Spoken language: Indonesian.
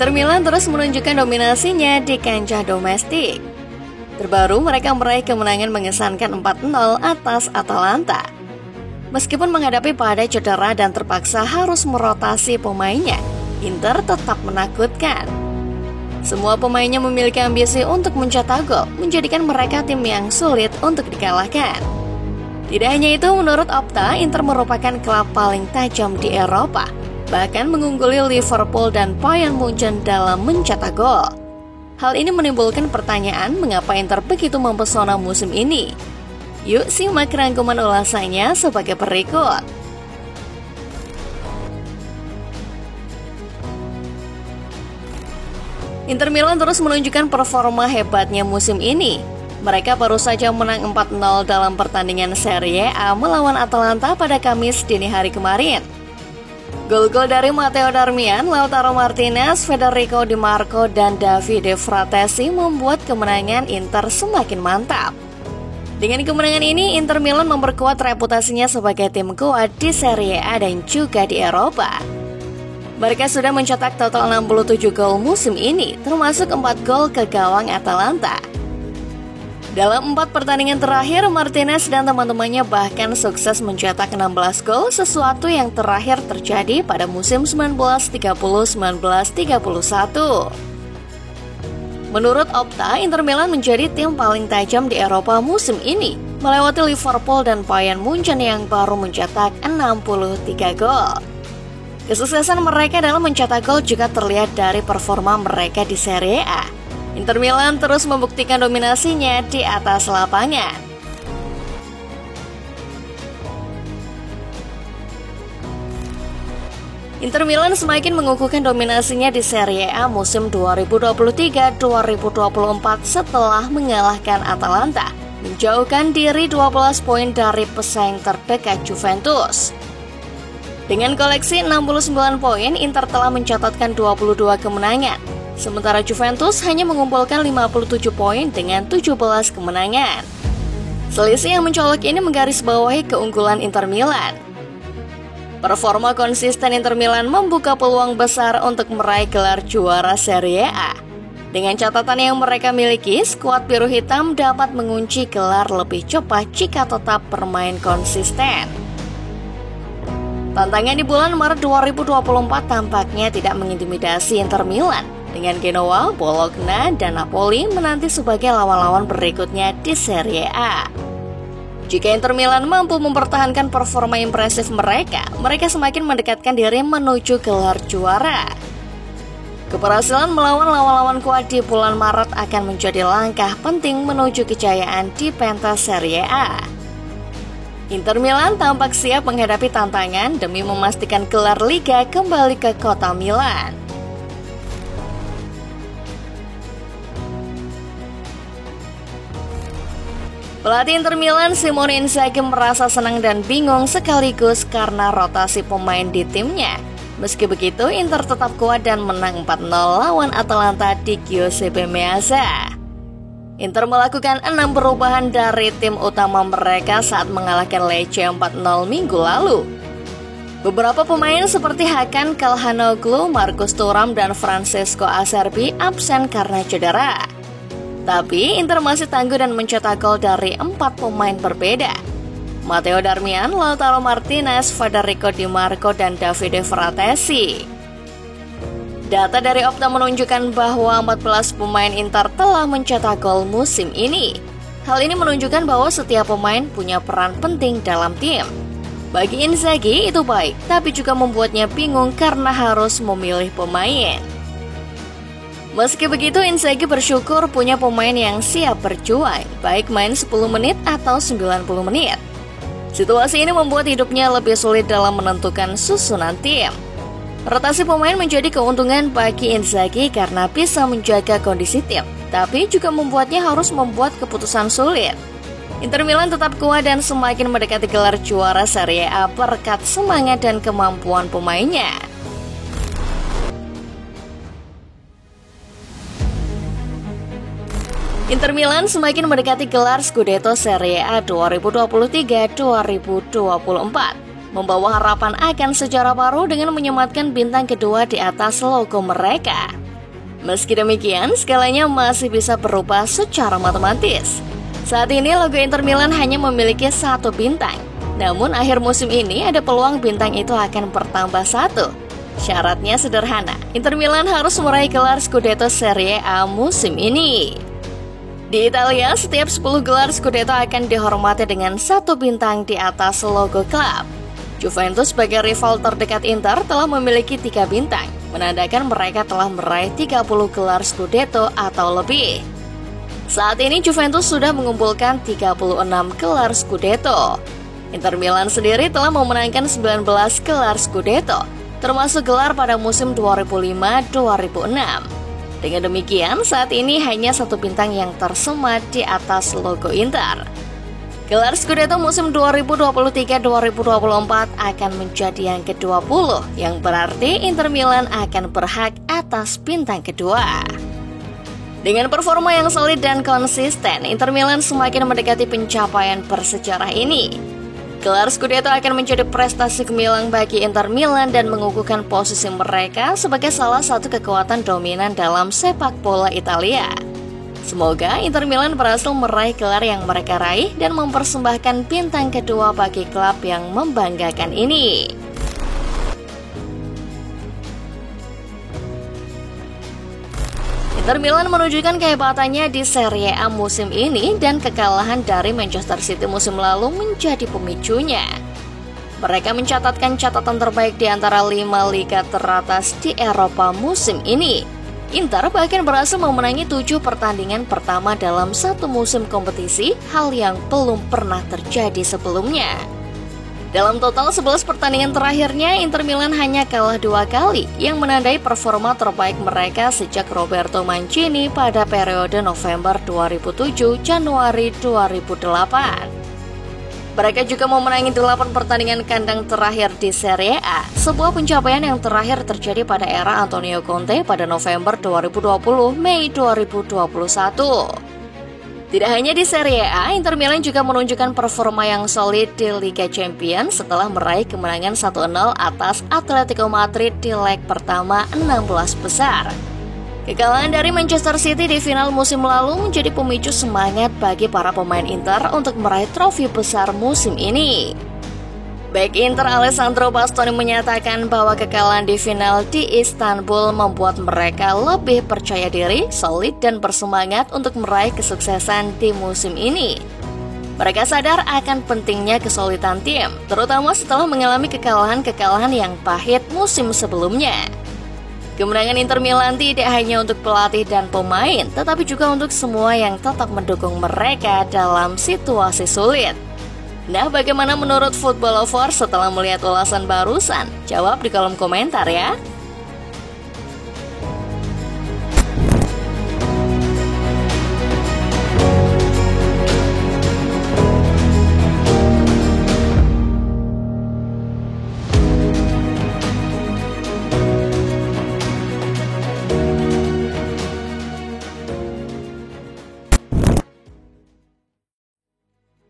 Inter Milan terus menunjukkan dominasinya di kancah domestik. Terbaru mereka meraih kemenangan mengesankan 4-0 atas Atalanta. Meskipun menghadapi badai cedera dan terpaksa harus merotasi pemainnya, Inter tetap menakutkan. Semua pemainnya memiliki ambisi untuk mencetak gol, menjadikan mereka tim yang sulit untuk dikalahkan. Tidak hanya itu, menurut Opta, Inter merupakan klub paling tajam di Eropa, bahkan mengungguli Liverpool dan Bayern Munchen dalam mencetak gol. Hal ini menimbulkan pertanyaan mengapa Inter begitu mempesona musim ini. Yuk simak rangkuman ulasannya sebagai berikut. Inter Milan terus menunjukkan performa hebatnya musim ini. Mereka baru saja menang 4-0 dalam pertandingan Serie A melawan Atalanta pada Kamis dini hari kemarin. Gol-gol dari Matteo Darmian, Lautaro Martinez, Federico Di Marco, dan Davide Fratesi membuat kemenangan Inter semakin mantap. Dengan kemenangan ini, Inter Milan memperkuat reputasinya sebagai tim kuat di Serie A dan juga di Eropa. Mereka sudah mencetak total 67 gol musim ini, termasuk 4 gol ke gawang Atalanta. Dalam 4 pertandingan terakhir, Martinez dan teman-temannya bahkan sukses mencetak 16 gol, sesuatu yang terakhir terjadi pada musim 1930-1931. Menurut Opta, Inter Milan menjadi tim paling tajam di Eropa musim ini, melewati Liverpool dan Bayern Munchen yang baru mencetak 63 gol. Kesuksesan mereka dalam mencetak gol juga terlihat dari performa mereka di Serie A. Inter Milan terus membuktikan dominasinya di atas lapangan. Inter Milan semakin mengukuhkan dominasinya di Serie A musim 2023-2024 setelah mengalahkan Atalanta, menjauhkan diri 12 poin dari pesaing terdekat Juventus. Dengan koleksi 69 poin, Inter telah mencatatkan 22 kemenangan, sementara Juventus hanya mengumpulkan 57 poin dengan 17 kemenangan. Selisih yang mencolok ini menggarisbawahi keunggulan Inter Milan. Performa konsisten Inter Milan membuka peluang besar untuk meraih gelar juara Serie A. Dengan catatan yang mereka miliki, skuad biru hitam dapat mengunci gelar lebih cepat jika tetap bermain konsisten. Tantangan di bulan Maret 2024 tampaknya tidak mengintimidasi Inter Milan, dengan Genoa, Bologna, dan Napoli menanti sebagai lawan-lawan berikutnya di Serie A. Jika Inter Milan mampu mempertahankan performa impresif mereka semakin mendekatkan diri menuju gelar juara. Keberhasilan melawan lawan-lawan kuat di bulan Maret akan menjadi langkah penting menuju kejayaan di pentas Serie A. Inter Milan tampak siap menghadapi tantangan demi memastikan gelar Liga kembali ke kota Milan. Pelatih Inter Milan Simone Inzaghi merasa senang dan bingung sekaligus karena rotasi pemain di timnya. Meski begitu, Inter tetap kuat dan menang 4-0 lawan Atalanta di Giuseppe Meazza. Inter melakukan 6 perubahan dari tim utama mereka saat mengalahkan Lecce 4-0 minggu lalu. Beberapa pemain seperti Hakan Calhanoglu, Marcus Thuram, dan Francesco Acerbi absen karena cedera. Tapi Inter masih tangguh dan mencetak gol dari 4 pemain berbeda: Matteo Darmian, Lautaro Martinez, Federico Di Marco, dan Davide Fratesi. Data dari Opta menunjukkan bahwa 14 pemain Inter telah mencetak gol musim ini. Hal ini menunjukkan bahwa setiap pemain punya peran penting dalam tim. Bagi Inzaghi itu baik, tapi juga membuatnya bingung karena harus memilih pemain. Meski begitu, Inzaghi bersyukur punya pemain yang siap berjuang, baik main 10 menit atau 90 menit. Situasi ini membuat hidupnya lebih sulit dalam menentukan susunan tim. Rotasi pemain menjadi keuntungan bagi Inzaghi karena bisa menjaga kondisi tim, tapi juga membuatnya harus membuat keputusan sulit. Inter Milan tetap kuat dan semakin mendekati gelar juara Serie A berkat semangat dan kemampuan pemainnya. Inter Milan semakin mendekati gelar Scudetto Serie A 2023-2024. Membawa harapan akan sejarah baru dengan menyematkan bintang kedua di atas logo mereka. Meski demikian, skalanya masih bisa berubah secara matematis. Saat ini logo Inter Milan hanya memiliki 1 bintang. Namun akhir musim ini ada peluang bintang itu akan bertambah 1. Syaratnya sederhana, Inter Milan harus meraih gelar Scudetto Serie A musim ini. Di Italia, setiap 10 gelar Scudetto akan dihormati dengan 1 bintang di atas logo klub. Juventus sebagai rival terdekat Inter telah memiliki 3 bintang, menandakan mereka telah meraih 30 gelar Scudetto atau lebih. Saat ini Juventus sudah mengumpulkan 36 gelar Scudetto. Inter Milan sendiri telah memenangkan 19 gelar Scudetto, termasuk gelar pada musim 2005-2006. Dengan demikian, saat ini hanya 1 bintang yang tersemat di atas logo Inter. Gelar Scudetto musim 2023-2024 akan menjadi yang ke-20, yang berarti Inter Milan akan berhak atas bintang kedua. Dengan performa yang solid dan konsisten, Inter Milan semakin mendekati pencapaian bersejarah ini. Gelar Scudetto akan menjadi prestasi gemilang bagi Inter Milan dan mengukuhkan posisi mereka sebagai salah satu kekuatan dominan dalam sepak bola Italia. Semoga Inter Milan berhasil meraih gelar yang mereka raih dan mempersembahkan bintang kedua bagi klub yang membanggakan ini. Inter Milan menunjukkan kehebatannya di Serie A musim ini dan kekalahan dari Manchester City musim lalu menjadi pemicunya. Mereka mencatatkan catatan terbaik di antara 5 liga teratas di Eropa musim ini. Inter bahkan berhasil memenangi 7 pertandingan pertama dalam satu musim kompetisi, hal yang belum pernah terjadi sebelumnya. Dalam total 11 pertandingan terakhirnya, Inter Milan hanya kalah 2 kali, yang menandai performa terbaik mereka sejak Roberto Mancini pada periode November 2007-Januari 2008. Mereka juga memenangi 8 pertandingan kandang terakhir di Serie A, sebuah pencapaian yang terakhir terjadi pada era Antonio Conte pada November 2020-Mei 2021. Tidak hanya di Serie A, Inter Milan juga menunjukkan performa yang solid di Liga Champions setelah meraih kemenangan 1-0 atas Atletico Madrid di leg pertama 16 besar. Kekalahan dari Manchester City di final musim lalu menjadi pemicu semangat bagi para pemain Inter untuk meraih trofi besar musim ini. Bek Inter Alessandro Bastoni menyatakan bahwa kekalahan di final di Istanbul membuat mereka lebih percaya diri, solid, dan bersemangat untuk meraih kesuksesan di musim ini. Mereka sadar akan pentingnya kesulitan tim, terutama setelah mengalami kekalahan-kekalahan yang pahit musim sebelumnya. Kemenangan Inter Milan tidak hanya untuk pelatih dan pemain, tetapi juga untuk semua yang tetap mendukung mereka dalam situasi sulit. Nah, bagaimana menurut Football Lovers setelah melihat ulasan barusan? Jawab di kolom komentar ya.